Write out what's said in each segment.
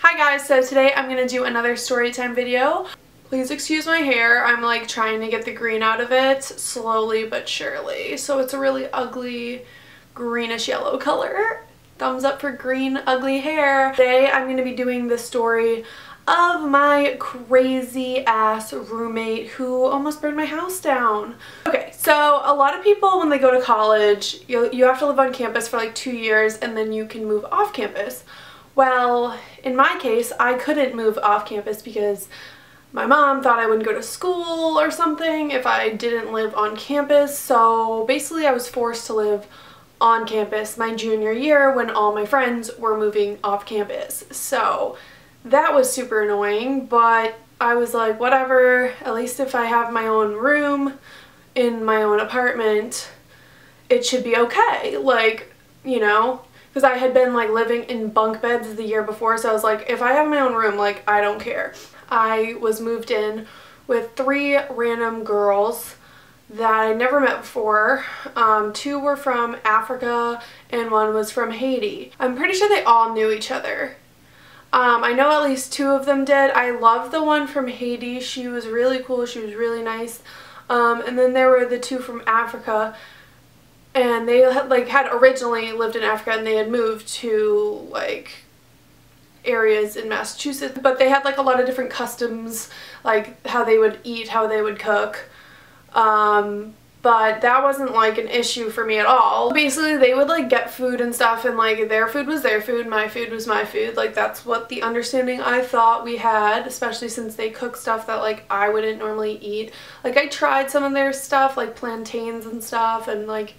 Hi guys, so today I'm going to do another story time video. Please excuse my hair, I'm like trying to get the green out of it slowly but surely. So it's a really ugly greenish yellow color. Thumbs up for green ugly hair. Today I'm going to be doing the story of my crazy ass roommate who almost burned my house down. Okay, so a lot of people when they go to college, you have to live on campus for like 2 years and then you can move off campus. Well, in my case, I couldn't move off campus because my mom thought I wouldn't go to school or something if I didn't live on campus. So basically I was forced to live on campus my junior year when all my friends were moving off campus. So that was super annoying, but I was like, whatever, at least if I have my own room in my own apartment, it should be okay. Like, you know, because I had been like living in bunk beds the year before, so I was like, if I have my own room, like, I don't care. I was moved in with 3 random girls that I never met before. 2 were from Africa and 1 was from Haiti. I'm pretty sure they all knew each other. I know at least 2 of them did. I love the one from Haiti. She was really cool. She was really nice. And then there were the 2 from Africa. And they had originally lived in Africa and they had moved to like areas in Massachusetts, but they had like a lot of different customs, like how they would eat, how they would cook. But that wasn't like an issue for me at all. Basically they would like get food and stuff and like their food was their food, my food was my food. Like that's what the understanding I thought we had, especially since they cook stuff that like I wouldn't normally eat. Like I tried some of their stuff, like plantains and stuff, and like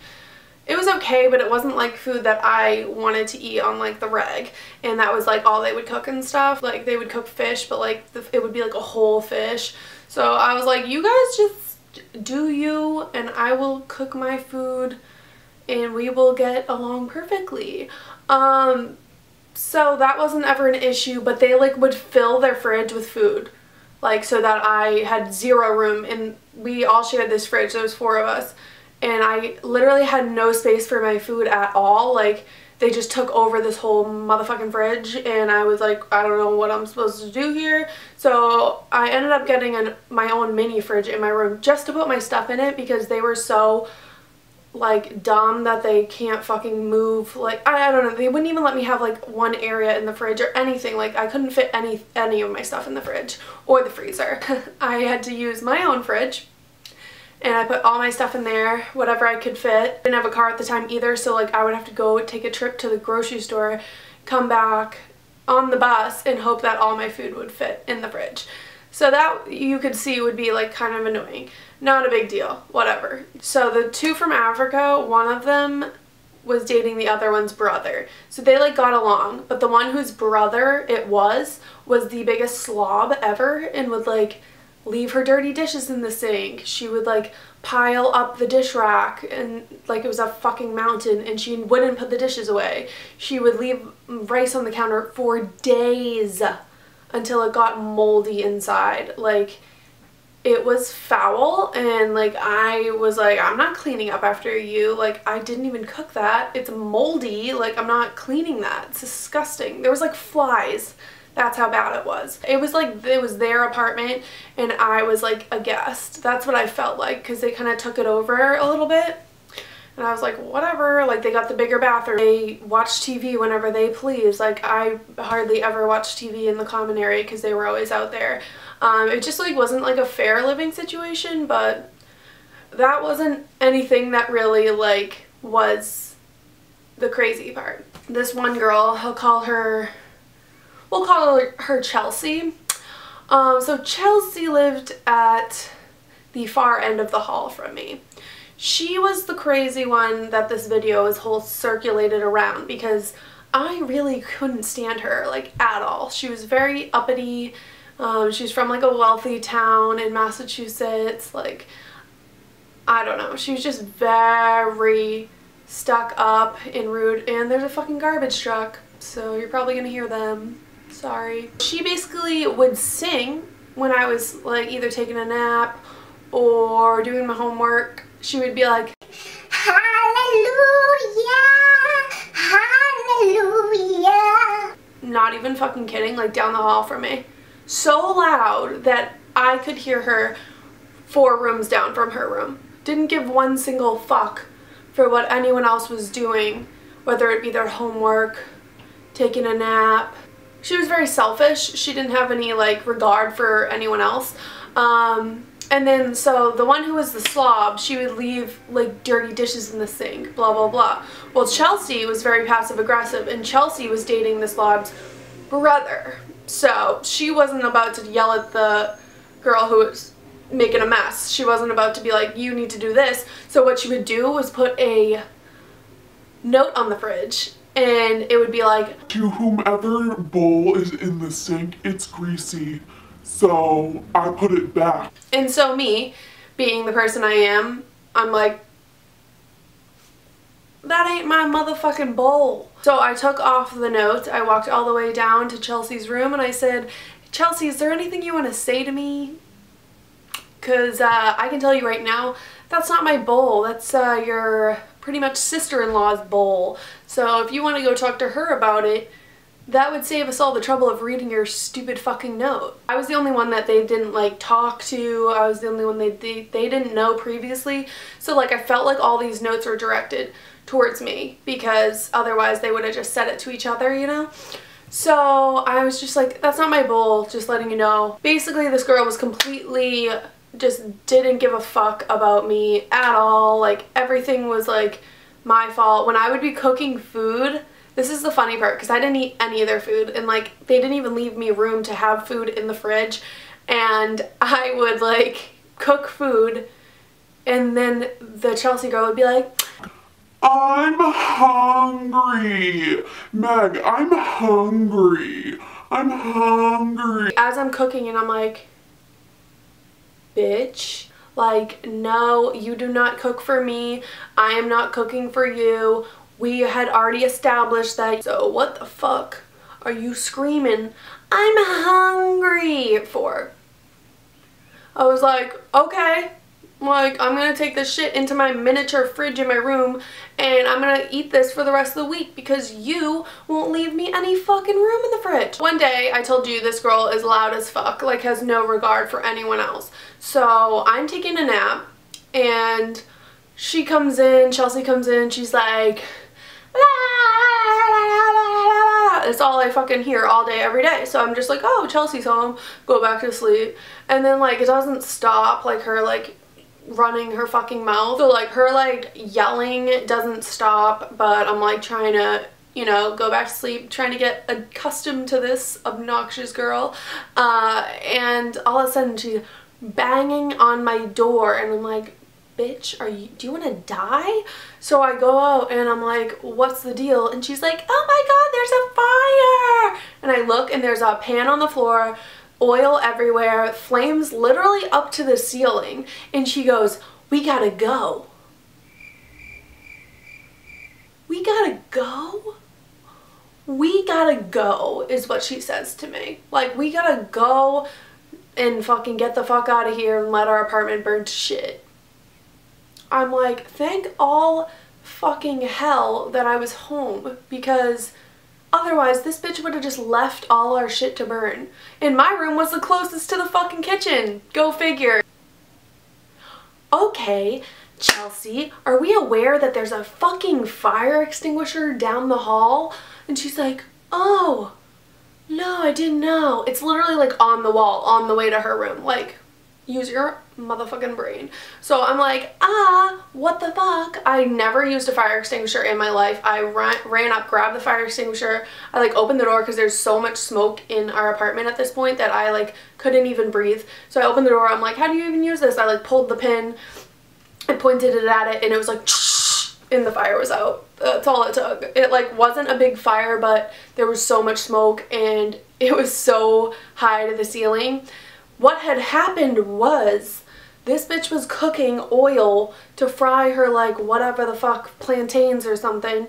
it was okay, but it wasn't like food that I wanted to eat on like the reg. And that was like all they would cook and stuff. Like they would cook fish, but like it would be like a whole fish. So I was like, you guys just do you and I will cook my food and we will get along perfectly. So that wasn't ever an issue, but they like would fill their fridge with food. Like so that I had 0 room, and we all shared this fridge. There was 4 of us. And I literally had no space for my food at all. Like, they just took over this whole motherfucking fridge, and I was like, I don't know what I'm supposed to do here. So I ended up getting my own mini fridge in my room just to put my stuff in it, because they were so like dumb that they can't fucking move. Like, I don't know, they wouldn't even let me have like one area in the fridge or anything. Like I couldn't fit any of my stuff in the fridge or the freezer. I had to use my own fridge. And I put all my stuff in there, whatever I could fit. Didn't have a car at the time either, so like I would have to go take a trip to the grocery store, come back on the bus, and hope that all my food would fit in the fridge. So that, you could see, would be like kind of annoying. Not a big deal, whatever. So the 2 from Africa, one of them was dating the other one's brother. So they like got along, but the one whose brother it was the biggest slob ever and would like leave her dirty dishes in the sink. She would like pile up the dish rack and like it was a fucking mountain, and she wouldn't put the dishes away. She would leave rice on the counter for days until it got moldy inside. Like, it was foul, and like I was like, I'm not cleaning up after you. Like, I didn't even cook that. It's moldy. Like, I'm not cleaning that. It's disgusting. There was like flies. That's how bad it was. It was like it was their apartment and I was like a guest. That's what I felt like, because they kind of took it over a little bit. And I was like, whatever. Like, they got the bigger bathroom. They watched TV whenever they please. Like, I hardly ever watched TV in the common area because they were always out there. It just like wasn't like a fair living situation, but that wasn't anything that really like was the crazy part. This one girl, we'll call her Chelsea. So Chelsea lived at the far end of the hall from me. She was the crazy one that this video is whole circulated around, because I really couldn't stand her like at all. She was very uppity. She's from like a wealthy town in Massachusetts. Like, I don't know. She was just very stuck up and rude, and there's a fucking garbage truck, so you're probably gonna hear them. Sorry. She basically would sing when I was like either taking a nap or doing my homework. She would be like, hallelujah, hallelujah. not even fucking kidding, like down the hall from me. So loud that I could hear her 4 rooms down from her room. Didn't give one single fuck for what anyone else was doing, whether it be their homework, taking a nap. She was very selfish. She didn't have any like regard for anyone else. And then so the one who was the slob, she would leave like dirty dishes in the sink, blah blah blah. Well, Chelsea was very passive aggressive, and Chelsea was dating the slob's brother. So she wasn't about to yell at the girl who was making a mess. She wasn't about to be like, you need to do this. So what she would do was put a note on the fridge, and it would be like, to whomever bowl is in the sink, it's greasy, so I put it back. And so me, being the person I am, I'm like, that ain't my motherfucking bowl. So I took off the note, I walked all the way down to Chelsea's room, and I said, Chelsea, is there anything you want to say to me? Because I can tell you right now, that's not my bowl. That's your pretty much sister-in-law's bowl. So if you want to go talk to her about it, that would save us all the trouble of reading your stupid fucking note. I was the only one that they didn't like talk to. I was the only one they didn't know previously. So like I felt like all these notes were directed towards me, because otherwise they would have just said it to each other, you know? So I was just like, that's not my bowl, just letting you know. Basically this girl was completely just didn't give a fuck about me at all. Like everything was like my fault. When I would be cooking food, this is the funny part, because I didn't eat any of their food, and like they didn't even leave me room to have food in the fridge, and I would like cook food, and then the Chelsea girl would be like, I'm hungry. Meg, I'm hungry. I'm hungry. As I'm cooking, and I'm like, bitch, like, no, you do not cook for me. I am not cooking for you. We had already established that. So what the fuck are you screaming, I'm hungry for? I was like, okay. Like, I'm gonna take this shit into my miniature fridge in my room, and I'm gonna eat this for the rest of the week because you won't leave me any fucking room in the fridge. One day, I told you this girl is loud as fuck, like has no regard for anyone else. So I'm taking a nap, and she comes in, Chelsea comes in, she's like, la, la, la, la, la. It's all I fucking hear all day, every day. So I'm just like, oh, Chelsea's home, go back to sleep. And then like, it doesn't stop, like her like running her fucking mouth. So like her like yelling doesn't stop, but I'm like trying to, you know, go back to sleep, trying to get accustomed to this obnoxious girl. And all of a sudden she's banging on my door, and I'm like, bitch, do you want to die? So I go out and I'm like, what's the deal? And she's like, oh my god, there's a fire! And I look, and there's a pan on the floor, oil everywhere, flames literally up to the ceiling, and she goes, we gotta go. We gotta go? We gotta go is what she says to me. Like, we gotta go and fucking get the fuck out of here and let our apartment burn to shit. I'm like, thank all fucking hell that I was home, because otherwise this bitch would have just left all our shit to burn. And my room was the closest to the fucking kitchen. Go figure. Okay, Chelsea, are we aware that there's a fucking fire extinguisher down the hall? And she's like, oh, no, I didn't know. It's literally like on the wall on the way to her room. Like, use your motherfucking brain. So I'm like, what the fuck? I never used a fire extinguisher in my life. I ran up, grabbed the fire extinguisher. I like opened the door because there's so much smoke in our apartment at this point that I like couldn't even breathe. So I opened the door. I'm like, how do you even use this? I like pulled the pin, I pointed it at it, and it was like, and the fire was out. That's all it took. It like wasn't a big fire, but there was so much smoke and it was so high to the ceiling. What had happened was this bitch was cooking oil to fry her like whatever the fuck, plantains or something,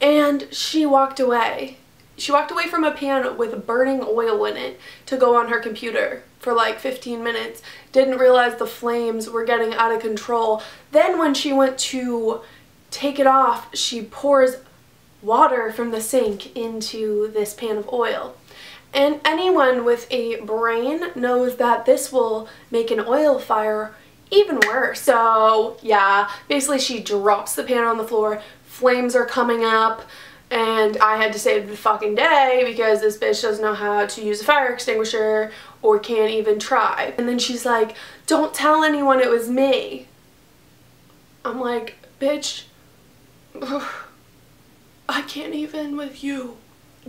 and she walked away. She walked away from a pan with burning oil in it to go on her computer for like 15 minutes. Didn't realize the flames were getting out of control. Then when she went to take it off, she pours water from the sink into this pan of oil. And anyone with a brain knows that this will make an oil fire even worse. So yeah, basically she drops the pan on the floor, flames are coming up, and I had to save the fucking day because this bitch doesn't know how to use a fire extinguisher or can't even try. And then she's like, don't tell anyone it was me. I'm like, bitch, I can't even with you.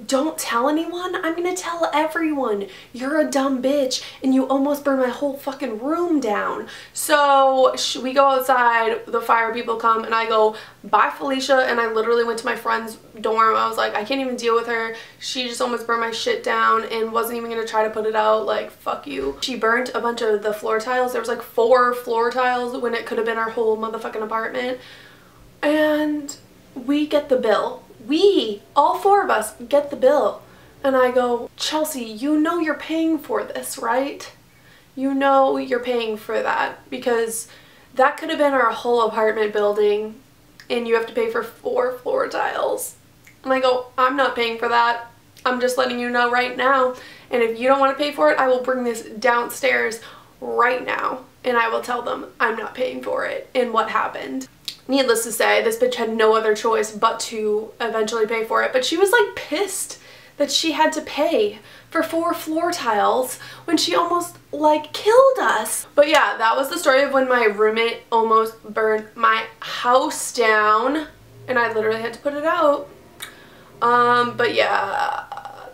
Don't tell anyone? I'm gonna tell everyone. You're a dumb bitch and you almost burned my whole fucking room down. So we go outside, the fire people come, and I go, bye Felicia, and I literally went to my friend's dorm. I was like, I can't even deal with her. She just almost burned my shit down and wasn't even gonna try to put it out. Like, fuck you. She burnt a bunch of the floor tiles. There was like 4 floor tiles when it could have been our whole motherfucking apartment. And we get the bill. We, all 4 of us, get the bill. And I go, Chelsea, you know you're paying for this, right? You know you're paying for that because that could have been our whole apartment building and you have to pay for 4 floor tiles. And I go, I'm not paying for that. I'm just letting you know right now. And if you don't want to pay for it, I will bring this downstairs right now. And I will tell them I'm not paying for it and what happened. Needless to say, this bitch had no other choice but to eventually pay for it. But she was like pissed that she had to pay for 4 floor tiles when she almost like killed us. But yeah, that was the story of when my roommate almost burned my house down and I literally had to put it out. But yeah,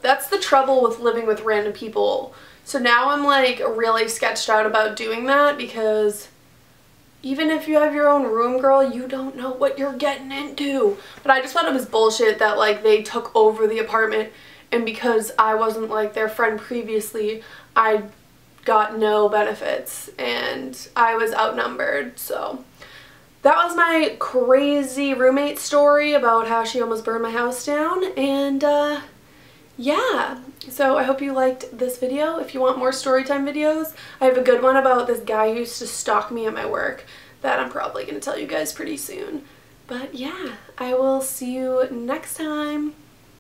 that's the trouble with living with random people. So now I'm like really sketched out about doing that because even if you have your own room, girl, you don't know what you're getting into. But I just thought it was bullshit that like they took over the apartment and because I wasn't like their friend previously, I got no benefits and I was outnumbered. So that was my crazy roommate story about how she almost burned my house down. And yeah, so I hope you liked this video. If you want more storytime videos, I have a good one about this guy who used to stalk me at my work that I'm probably going to tell you guys pretty soon. But yeah, I will see you next time.